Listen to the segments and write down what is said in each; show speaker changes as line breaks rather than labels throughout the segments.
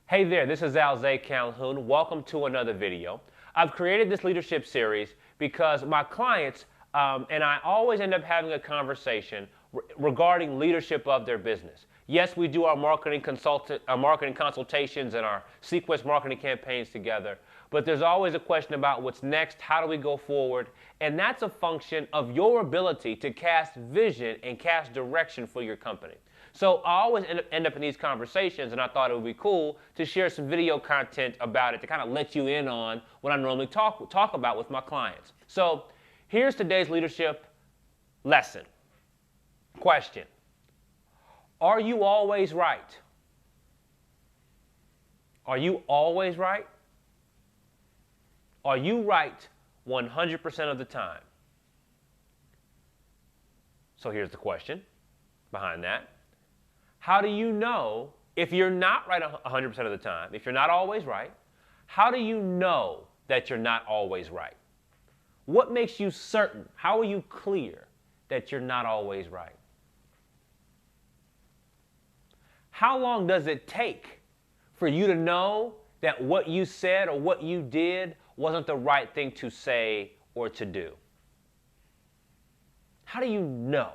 Hey there, this is Alzay Calhoun. Welcome to another video. I've created this leadership series because my clients and I always end up having a conversation regarding leadership of their business. Yes, we do our marketing consultations and our sequence marketing campaigns together, but there's always a question about what's next, how do we go forward, and that's a function of your ability to cast vision and cast direction for your company. So I always end up in these conversations, and I thought it would be cool to share some video content about it to kind of let you in on what I normally talk about with my clients. So here's today's leadership lesson. Question: are you always right? Are you always right? Are you right 100% of the time? So here's the question behind that. How do you know if you're not right 100% of the time, if you're not always right, how do you know that you're not always right? What makes you certain? How are you clear that you're not always right? How long does it take for you to know that what you said or what you did wasn't the right thing to say or to do? How do you know?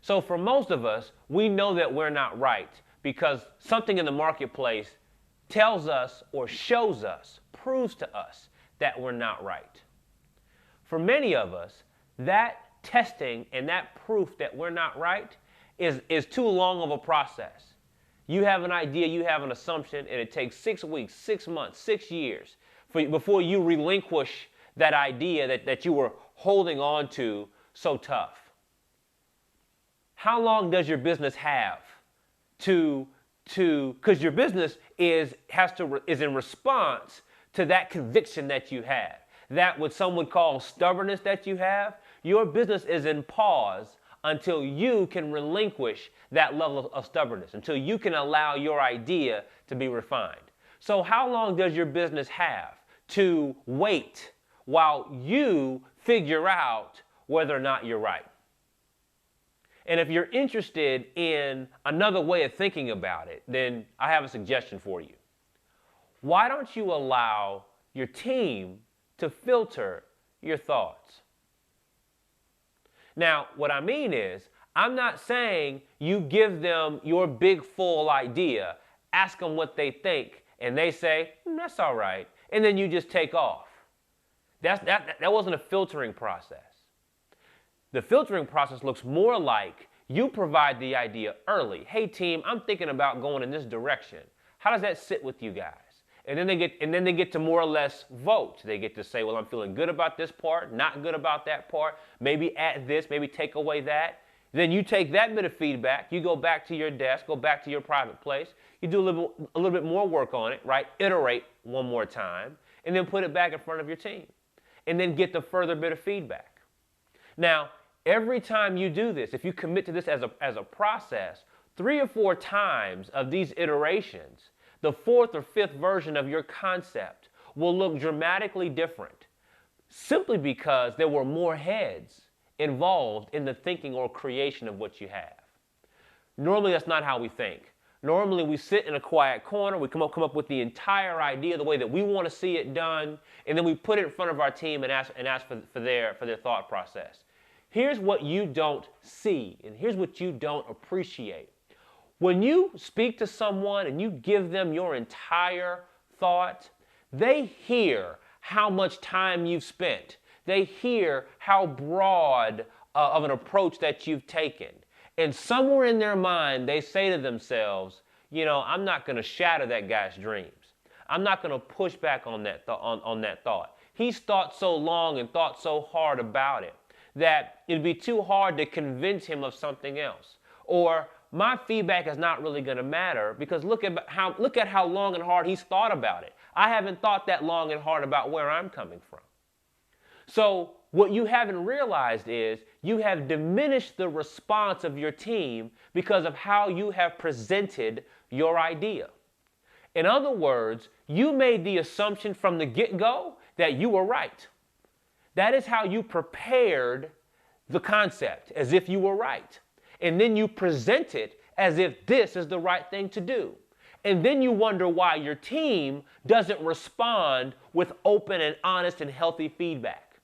So for most of us, we know that we're not right because something in the marketplace tells us or shows us, proves to us that we're not right. For many of us, that testing and that proof that we're not right is too long of a process. You have an idea, you have an assumption, and it takes 6 weeks, 6 months, 6 years before you relinquish that idea that you were holding on to so tough. How long does your business have because your business is in response to that conviction that you have, that what some would call stubbornness that you have. Your business is in pause until you can relinquish that level of stubbornness, until you can allow your idea to be refined. So how long does your business have to wait while you figure out whether or not you're right? And if you're interested in another way of thinking about it, then I have a suggestion for you. Why don't you allow your team to filter your thoughts? Now, what I mean is, I'm not saying you give them your big full idea, ask them what they think, and they say, that's all right, and then you just take off. That wasn't a filtering process. The filtering process looks more like you provide the idea early. Hey team, I'm thinking about going in this direction. How does that sit with you guys? And then they get to more or less vote. They get to say, well, I'm feeling good about this part, not good about that part. Maybe add this, maybe take away that. Then you take that bit of feedback, you go back to your desk, go back to your private place, you do a little bit more work on it, right? Iterate one more time, and then put it back in front of your team. And then get the further bit of feedback. Now, every time you do this, if you commit to this as a process, 3 or 4 times of these iterations, the 4th or 5th version of your concept will look dramatically different, simply because there were more heads involved in the thinking or creation of what you have. Normally, that's not how we think. Normally, we sit in a quiet corner, we come up with the entire idea the way that we want to see it done, and then we put it in front of our team and ask for their thought process. Here's what you don't see, and here's what you don't appreciate. When you speak to someone and you give them your entire thought, they hear how much time you've spent. They hear how broad of an approach that you've taken. And somewhere in their mind, they say to themselves, I'm not going to shatter that guy's dreams. I'm not going to push back on that thought. He's thought so long and thought so hard about it that it'd be too hard to convince him of something else. Or my feedback is not really going to matter because look at how long and hard he's thought about it. I haven't thought that long and hard about where I'm coming from. So what you haven't realized is you have diminished the response of your team because of how you have presented your idea. In other words, you made the assumption from the get-go that you were right. That is how you prepared the concept, as if you were right. And then you present it as if this is the right thing to do. And then you wonder why your team doesn't respond with open and honest and healthy feedback.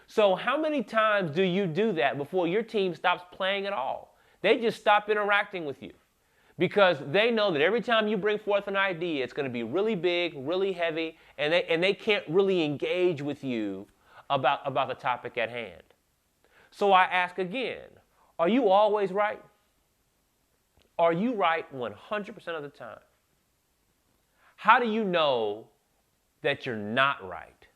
So how many times do you do that before your team stops playing at all? They just stop interacting with you because they know that every time you bring forth an idea, it's going to be really big, really heavy, and they can't really engage with you about the topic at hand. So I ask again, are you always right? Are you right 100% of the time? How do you know that you're not right?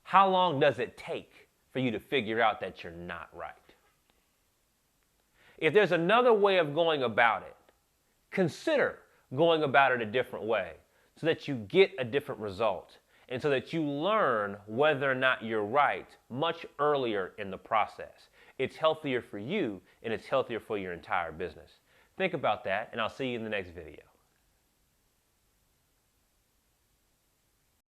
How long does it take for you to figure out that you're not right? If there's another way of going about it, consider going about it a different way so that you get a different result and so that you learn whether or not you're right much earlier in the process. It's healthier for you and it's healthier for your entire business. Think about that, and I'll see you in the next video.